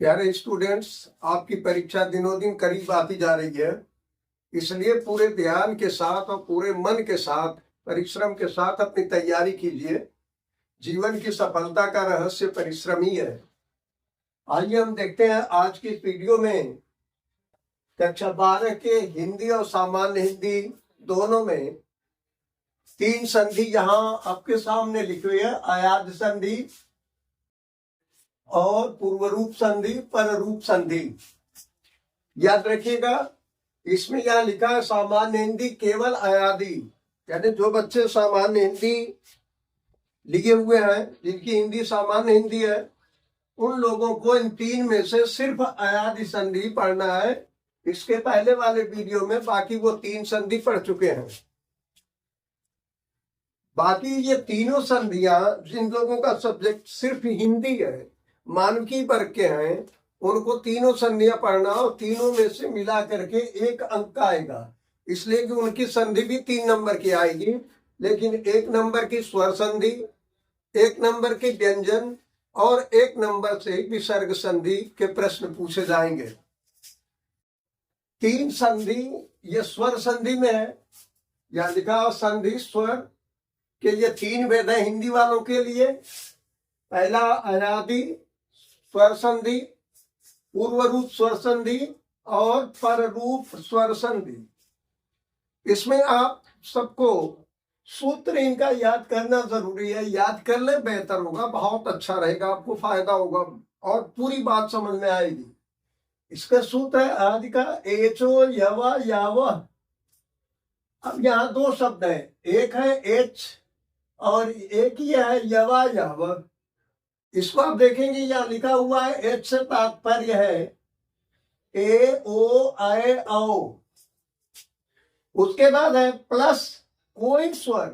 प्यारे स्टूडेंट्स, आपकी परीक्षा दिनों दिन करीब आती जा रही है। इसलिए पूरे ध्यान के साथ और पूरे मन के साथ, परिश्रम के साथ अपनी तैयारी कीजिए। जीवन की सफलता का रहस्य परिश्रम ही है। आइए हम देखते हैं आज की वीडियो में कक्षा 12 के हिंदी और सामान्य हिंदी दोनों में 3 संधि यहाँ आपके सामने लिखी हुई है। अयाद संधि और पूर्व रूप संधि, पर रूप संधि। याद रखिएगा, इसमें यहां लिखा है सामान्य हिंदी केवल अयादी, यानी जो बच्चे सामान्य हिंदी लिए हुए हैं, जिनकी हिंदी सामान्य हिंदी है, उन लोगों को इन 3 में से सिर्फ अयादी संधि पढ़ना है। इसके पहले वाले वीडियो में बाकी वो 3 संधि पढ़ चुके हैं। बाकी ये तीनों संधियां जिन लोगों का सब्जेक्ट सिर्फ हिंदी है, मानविकी वर्ग के हैं, उनको तीनों संधियां पढ़ना और तीनों में से मिला करके 1 अंक आएगा। इसलिए कि उनकी संधि भी 3 नंबर की आएगी, लेकिन 1 नंबर की स्वर संधि, 1 नंबर की व्यंजन और 1 नंबर से विसर्ग संधि के प्रश्न पूछे जाएंगे। 3 संधि ये स्वर संधि में है। यहां लिखा संधि स्वर के ये 3 वेद है हिंदी वालों के लिए। पहला अयादी स्वर संधि, पूर्व रूप स्वर संधि और पर रूप स्वर संधि। इसमें आप सबको सूत्र इनका याद करना जरूरी है। याद कर ले, बेहतर होगा, बहुत अच्छा रहेगा, आपको फायदा होगा और पूरी बात समझ में आएगी। इसका सूत्र है आदि का एचो यवा याव। अब यहाँ 2 शब्द है, एक है एच और एक ही है यवा याव। इसको आप देखेंगे यहाँ लिखा हुआ है एच से तात्पर्य है ए ओ आए औ। उसके बाद है प्लस कोई स्वर।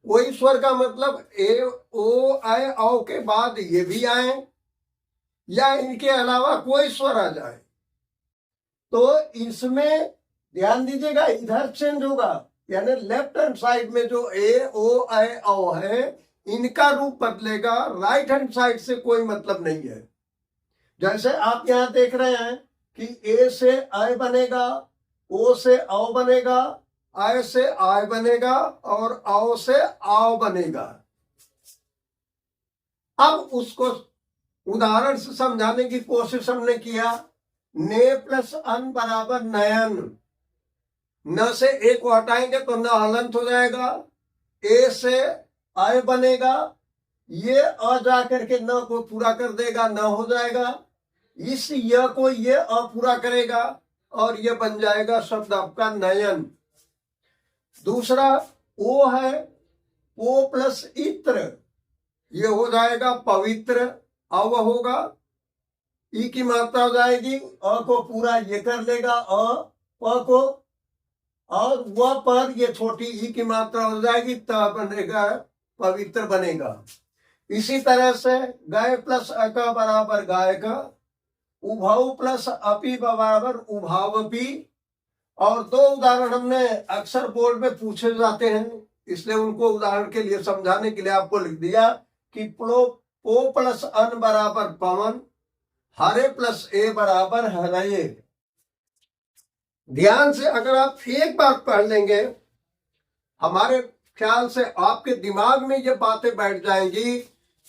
कोई स्वर का मतलब ए ओ आए औ के बाद ये भी आए या इनके अलावा कोई स्वर आ जाए। तो इसमें ध्यान दीजिएगा, इधर चेंज होगा, यानी लेफ्ट हैंड साइड में जो ए ओ आए औ है इनका रूप बदलेगा, राइट हैंड साइड से कोई मतलब नहीं है। जैसे आप यहां देख रहे हैं कि ए से आय बनेगा, ओ से औ बनेगा, आय से आय बनेगा और औ से आओ बनेगा। अब उसको उदाहरण से समझाने की कोशिश हमने किया। ने प्लस अन बराबर नयन। न से ए को हटाएंगे तो न हलंत हो जाएगा। ए से आय बनेगा, ये अ जा करके न को पूरा कर देगा, न हो जाएगा। इस य को ये अ पूरा करेगा और ये बन जाएगा शब्द आपका नयन। दूसरा ओ है, ओ प्लस इत्र, ये हो जाएगा पवित्र। अव होगा, ई की मात्रा हो जाएगी, अ को पूरा ये कर लेगा, अ प को, और वह पर ये छोटी ई की मात्रा हो जाएगी, त बनेगा पवित्र बनेगा। इसी तरह से गाय प्लस अका बराबर गाय का, उभाव प्लस अपी बराबर उभावपी। और 2 उदाहरण हमने अक्सर बोर्ड में पूछे जाते हैं, इसलिए उनको उदाहरण के लिए समझाने के लिए आपको लिख दिया कि पो प्लस अन बराबर पवन, हरे प्लस ए बराबर हरये। ध्यान से अगर आप एक बार पढ़ लेंगे, हमारे ख्याल से आपके दिमाग में ये बातें बैठ जाएंगी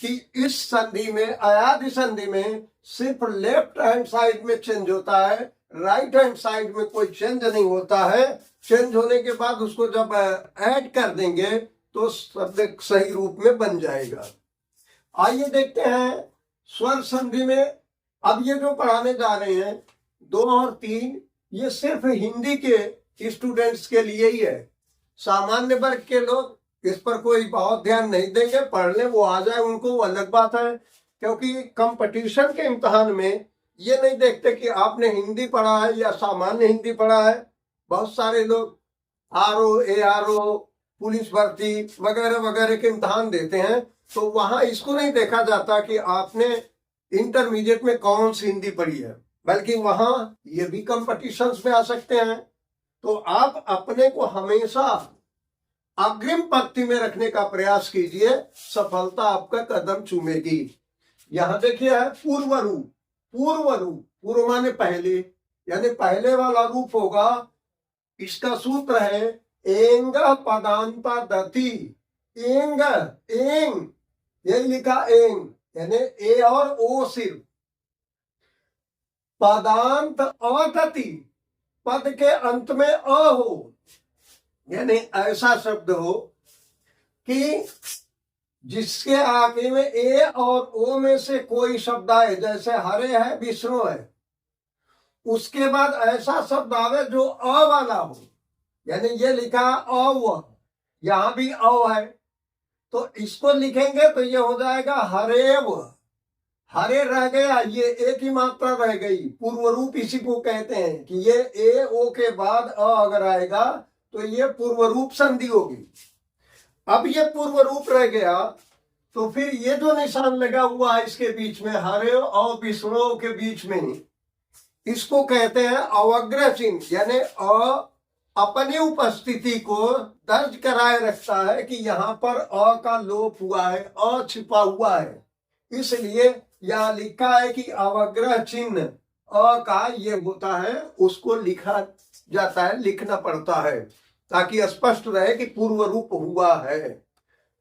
कि इस संधि में, अयादी संधि में, सिर्फ लेफ्ट हैंड साइड में चेंज होता है, राइट हैंड साइड में कोई चेंज नहीं होता है। चेंज होने के बाद उसको जब ऐड कर देंगे तो शब्द सही रूप में बन जाएगा। आइए देखते हैं स्वर संधि में। अब ये जो पढ़ाने जा रहे हैं 2 और 3, ये सिर्फ हिंदी के स्टूडेंट्स के लिए ही है। सामान्य वर्ग के लोग इस पर कोई बहुत ध्यान नहीं देंगे, पढ़ ले वो आ जाए उनको, वो अलग बात है। क्योंकि कंपटीशन के इम्तिहान में ये नहीं देखते कि आपने हिंदी पढ़ा है या सामान्य हिंदी पढ़ा है। बहुत सारे लोग आरओ, एआरओ, पुलिस भर्ती वगैरह वगैरह के इम्तिहान देते हैं, तो वहां इसको नहीं देखा जाता कि आपने इंटरमीडिएट में कौन सी हिंदी पढ़ी है, बल्कि वहां ये भी कंपटीशंस में आ सकते हैं। तो आप अपने को हमेशा अग्रिम पंक्ति में रखने का प्रयास कीजिए, सफलता आपका कदम चूमेगी। यहां देखिए है पूर्व रूप। पूर्व रूप, पूर्व माने पहले, यानी पहले वाला रूप होगा। इसका सूत्र है एंग पदांता दति। एंग, एंग, यही लिखा एंग, यानी ए और ओ सिर्फ। पदांत अदति, पद के अंत में अ हो, यानी ऐसा शब्द हो कि जिसके आगे में ए और ओ में से कोई शब्द आए, जैसे हरे है, विष्णु है, उसके बाद ऐसा शब्द आवे जो अ वाला हो, यानी ये लिखा अ, यहां भी अ है, तो इसको लिखेंगे तो ये हो जाएगा हरेव। हरे रह गया, ये एक ही मात्रा रह गई। पूर्व रूप इसी को कहते हैं कि ये ए ओ के बाद अ अगर आएगा तो ये पूर्व रूप संधि होगी। अब ये पूर्व रूप रह गया तो फिर ये जो निशान लगा हुआ है इसके बीच में, हरे और विष्णु के बीच में, इसको कहते हैं अवग्रह चिन्ह, यानी अपनी उपस्थिति को दर्ज कराए रखता है कि यहाँ पर अ का लोप हुआ है, अ छिपा हुआ है। इसलिए यहाँ लिखा है कि अवग्रह चिन्ह अ का ये होता है, उसको लिखा जाता है, लिखना पड़ता है ताकि स्पष्ट रहे कि पूर्व रूप हुआ है।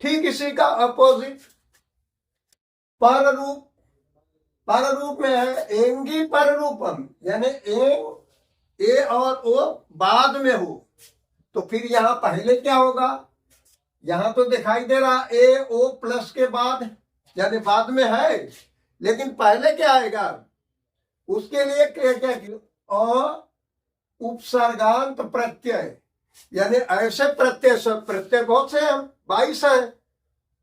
ठीक इसी का अपोजिट पर रूप। पर रूप में है एंगी पर रूपम, यानी ए और ओ बाद में हो, तो फिर यहां पहले क्या होगा? यहां तो दिखाई दे रहा ए ओ प्लस के बाद, यानी बाद में है, लेकिन पहले क्या आएगा? उसके लिए क्या क्या उपसर्गांत प्रत्यय, यानी ऐसे प्रत्यय, सब प्रत्यय बहुत से हैं, 22 है,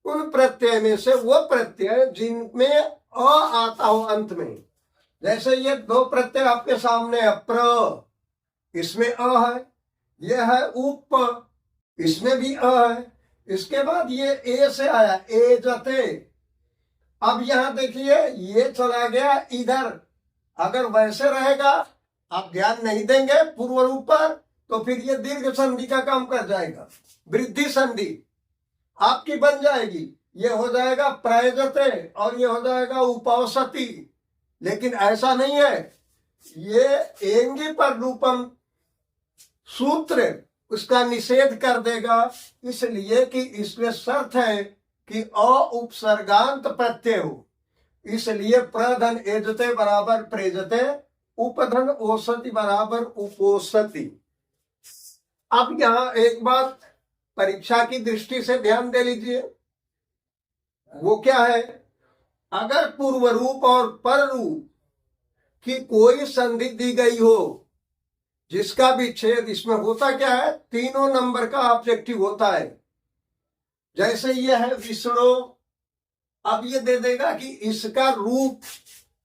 उन प्रत्यय में से वो प्रत्यय जिनमें अ आता हो अंत में। जैसे ये दो प्रत्यय आपके सामने है, प्र, इसमें अ है, ये है उप, इसमें भी अ है, इसके बाद ये ए से आया ए जते। अब यहां देखिए ये चला गया इधर, अगर वैसे रहेगा, आप ध्यान नहीं देंगे पूर्व रूप पर, तो फिर ये दीर्घ संधि का काम कर जाएगा, वृद्धि संधि आपकी बन जाएगी, ये हो जाएगा प्रयजते और ये हो जाएगा उपौसती। लेकिन ऐसा नहीं है, ये एंगी पर रूपम सूत्र उसका निषेध कर देगा, इसलिए कि इसमें शर्त है कि अ उपसर्गांत प्रत्यय हो। इसलिए प्रधन एजते बराबर प्रेजते, उपधन ओसति बराबर उपोसति। अब यहां एक बात परीक्षा की दृष्टि से ध्यान दे लीजिए, वो क्या है? अगर पूर्व रूप और पर रूप की कोई संधि दी गई हो जिसका विच्छेद, इसमें होता क्या है? तीनों नंबर का ऑब्जेक्टिव होता है। जैसे ये है विष्णु, अब ये दे देगा कि इसका रूप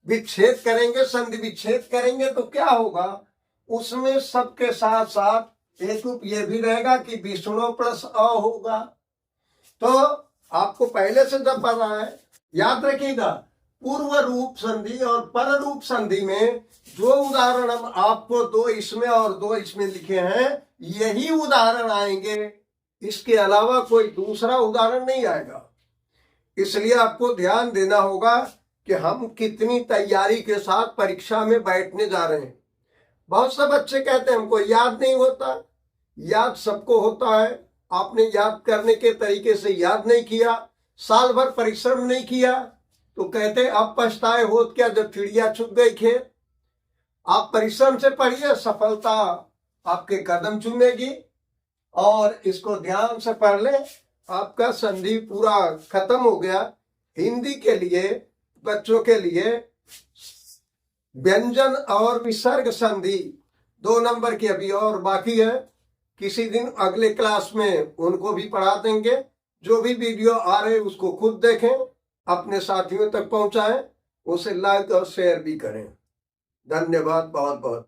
विच्छेद करेंगे, संधि विच्छेद करेंगे तो क्या होगा? उसमें सबके साथ साथ एक रूप ये भी रहेगा कि विष्णु प्लस अ होगा। तो आपको पहले से जब पता है, याद रखिएगा, पूर्व रूप संधि और पर रूप संधि में जो उदाहरण हम आपको दो इसमें और दो इसमें लिखे हैं, यही उदाहरण आएंगे, इसके अलावा कोई दूसरा उदाहरण नहीं आएगा। इसलिए आपको ध्यान देना होगा कि हम कितनी तैयारी के साथ परीक्षा में बैठने जा रहे हैं। बहुत से बच्चे कहते हैं हमको याद नहीं होता। याद सबको होता है, आपने याद करने के तरीके से याद नहीं किया, साल भर परिश्रम नहीं किया, तो कहते अब पछताए होत क्या जब चिड़िया चुग गई खेत। आप परिश्रम से पढ़िए, सफलता आपके कदम चूमेगी। और इसको ध्यान से पढ़ ले, आपका संधि पूरा खत्म हो गया। हिंदी के लिए, बच्चों के लिए व्यंजन और विसर्ग संधि 2 नंबर की अभी और बाकी है, किसी दिन अगले क्लास में उनको भी पढ़ा देंगे। जो भी वीडियो आ रहे उसको खुद देखें, अपने साथियों तक पहुंचाएं, उसे लाइक और शेयर भी करें। धन्यवाद बहुत बहुत।